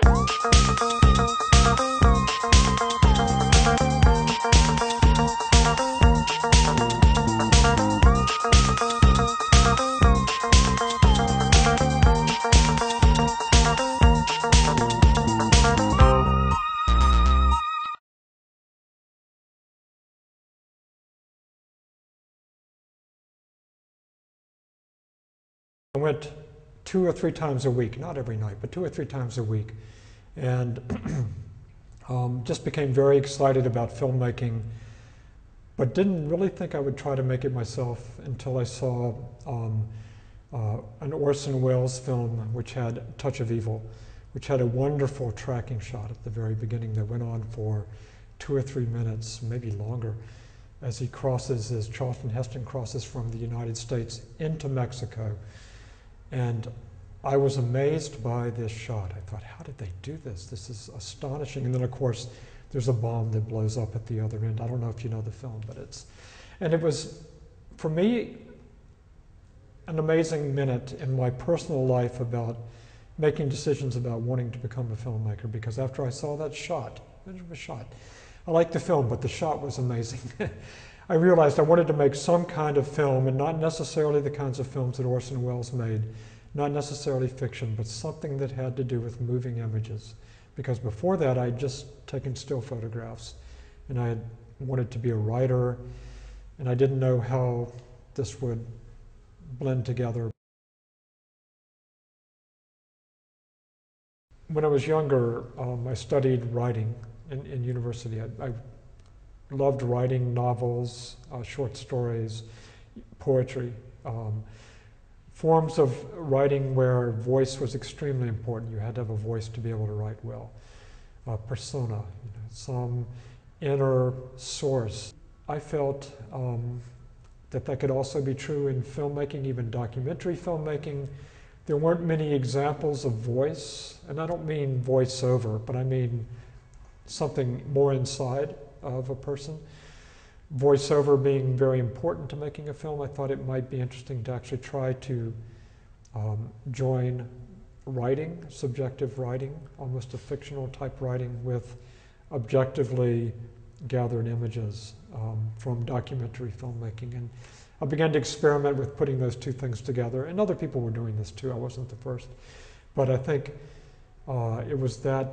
I went 2 or 3 times a week, not every night, but 2 or 3 times a week, and just became very excited about filmmaking, but didn't really think I would try to make it myself until I saw an Orson Welles film which had Touch of Evil, which had a wonderful tracking shot at the very beginning that went on for 2 or 3 minutes, maybe longer, as he crosses, as Charlton Heston crosses from the United States into Mexico. And I was amazed by this shot. I thought, how did they do this? This is astonishing. And then, of course, there's a bomb that blows up at the other end. I don't know if you know the film, but and it was, for me, an amazing minute in my personal life about making decisions about wanting to become a filmmaker, because after I saw that shot, I liked the film, but the shot was amazing. I realized I wanted to make some kind of film, and not necessarily the kinds of films that Orson Welles made, not necessarily fiction, but something that had to do with moving images. Because before that, I'd just taken still photographs, and I had wanted to be a writer, and I didn't know how this would blend together. When I was younger, I studied writing in university. I loved writing novels, short stories, poetry, forms of writing where voice was extremely important. You had to have a voice to be able to write well. Persona, some inner source. I felt that could also be true in filmmaking, even documentary filmmaking. There weren't many examples of voice, and I don't mean voiceover, but I mean something more inside of a person. Voiceover being very important to making a film, I thought it might be interesting to actually try to join writing, subjective writing, almost a fictional type writing, with objectively gathered images from documentary filmmaking. And I began to experiment with putting those two things together, and other people were doing this too. I wasn't the first. But I think it was that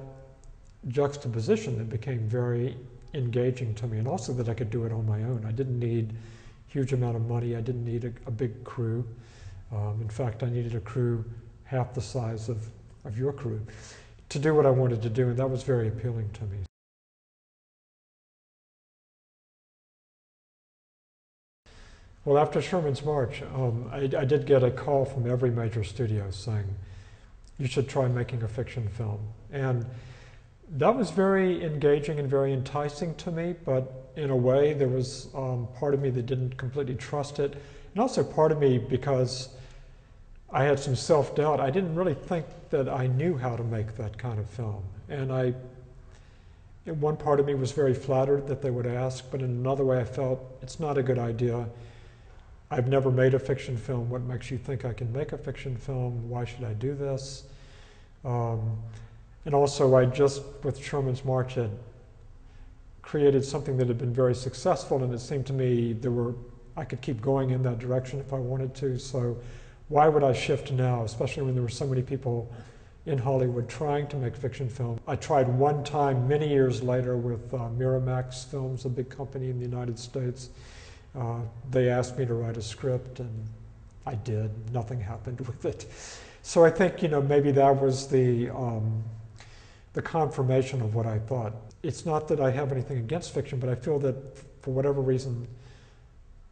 juxtaposition that became very engaging to me, and also that I could do it on my own. I didn't need a huge amount of money. I didn't need a big crew. In fact, I needed a crew half the size of your crew to do what I wanted to do, and that was very appealing to me. Well, after Sherman's March, I did get a call from every major studio saying, you should try making a fiction film. And that was very engaging and very enticing to me, but in a way there was part of me that didn't completely trust it, and also part of me, because I had some self-doubt, I didn't really think that I knew how to make that kind of film. And one part of me was very flattered that they would ask, but in another way I felt it's not a good idea. I've never made a fiction film. What makes you think I can make a fiction film? Why should I do this? And also, I just, with Sherman's March, had created something that had been very successful, and it seemed to me I could keep going in that direction if I wanted to. So why would I shift now, especially when there were so many people in Hollywood trying to make fiction film? I tried one time many years later with Miramax Films, a big company in the United States. They asked me to write a script, and I did. Nothing happened with it. So I think, maybe that was the confirmation of what I thought. It's not that I have anything against fiction, but I feel that for whatever reason,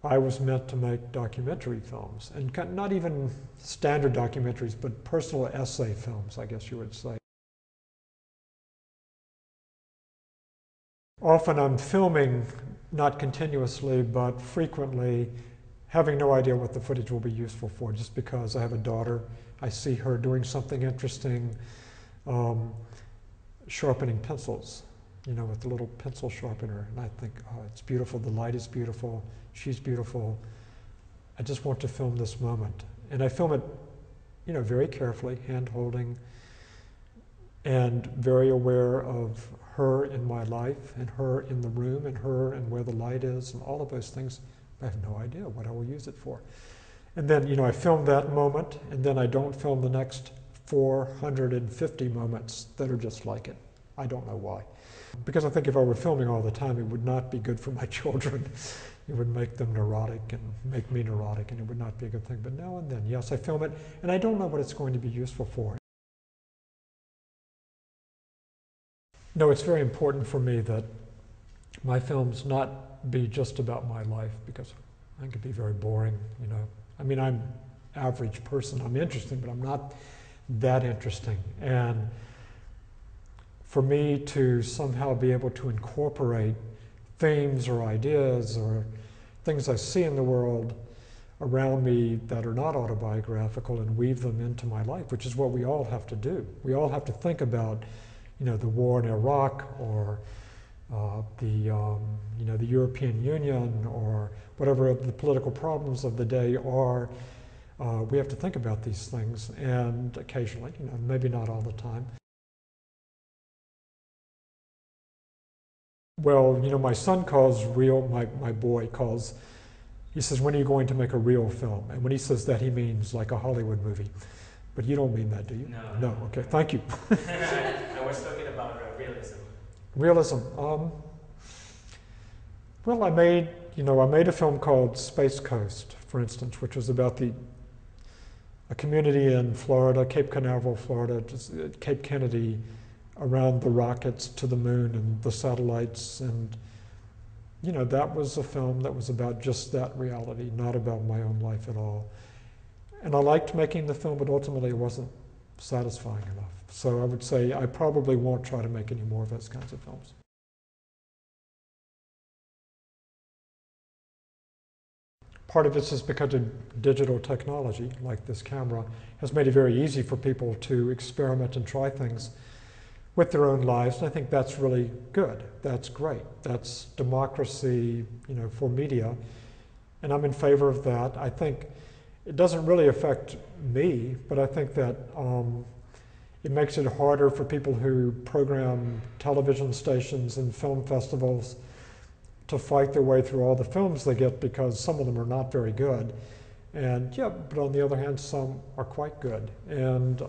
I was meant to make documentary films, and not even standard documentaries, but personal essay films, I guess you would say. Often I'm filming, not continuously, but frequently, having no idea what the footage will be useful for, just because I have a daughter, I see her doing something interesting, sharpening pencils, with the little pencil sharpener, and I think, oh, it's beautiful, the light is beautiful, she's beautiful, I just want to film this moment. And I film it, very carefully, hand-holding, and very aware of her in my life, and her in the room, and her and where the light is, and all of those things. I have no idea what I will use it for. And then, you know, I film that moment, and then I don't film the next 450 moments that are just like it. I don't know why. Because I think if I were filming all the time, it would not be good for my children. It would make them neurotic and make me neurotic, and it would not be a good thing. But now and then, yes, I film it, and I don't know what it's going to be useful for. No, it's very important for me that my films not be just about my life, because I think it'd be very boring, you know. I mean, I'm an average person. I'm interesting, but I'm not that interesting. And for me to somehow be able to incorporate themes or ideas or things I see in the world around me that are not autobiographical and weave them into my life, which is what we all have to do. We all have to think about, you know, the war in Iraq, or you know, the European Union, or whatever the political problems of the day are. We have to think about these things, and occasionally, you know, maybe not all the time. Well, you know, my son calls my boy calls, he says, when are you going to make a real film? And when he says that, he means like a Hollywood movie. But you don't mean that, do you? No. No, okay, thank you. I was talking about realism. Realism. Well, I made a film called Space Coast, for instance, which was about a community in Florida, Cape Canaveral, Florida, just Cape Kennedy, around the rockets to the moon and the satellites. And, you know, that was a film that was about just that reality, not about my own life at all. And I liked making the film, but ultimately it wasn't satisfying enough. So I would say I probably won't try to make any more of those kinds of films. Part of this is because of digital technology, like this camera, has made it very easy for people to experiment and try things with their own lives, and I think that's really good. That's great. That's democracy, you know, for media, and I'm in favor of that. I think it doesn't really affect me, but I think that it makes it harder for people who program television stations and film festivals to fight their way through all the films they get, because some of them are not very good. And yeah, but on the other hand, some are quite good. And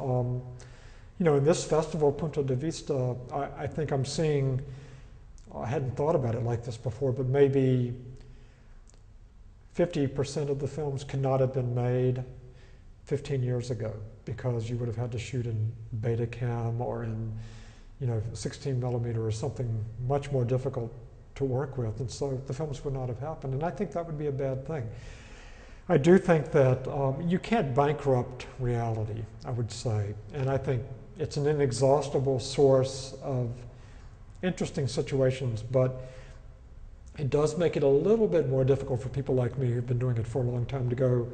you know, in this festival, Punto de Vista, I think I'm seeing, I hadn't thought about it like this before, but maybe 50% of the films could not have been made 15 years ago, because you would have had to shoot in Betacam or in, you know, 16 millimeter or something much more difficult to work with, and so the films would not have happened, and I think that would be a bad thing. I do think that you can't bankrupt reality, I would say, and I think it's an inexhaustible source of interesting situations, but it does make it a little bit more difficult for people like me who've been doing it for a long time to go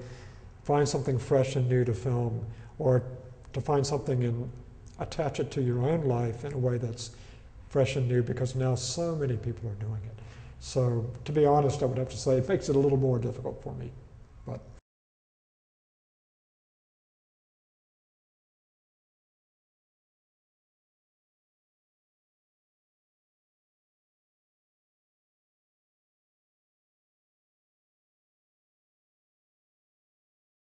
find something fresh and new to film, or to find something and attach it to your own life in a way that's fresh and new, because now so many people are doing it. So to be honest, I would have to say it makes it a little more difficult for me.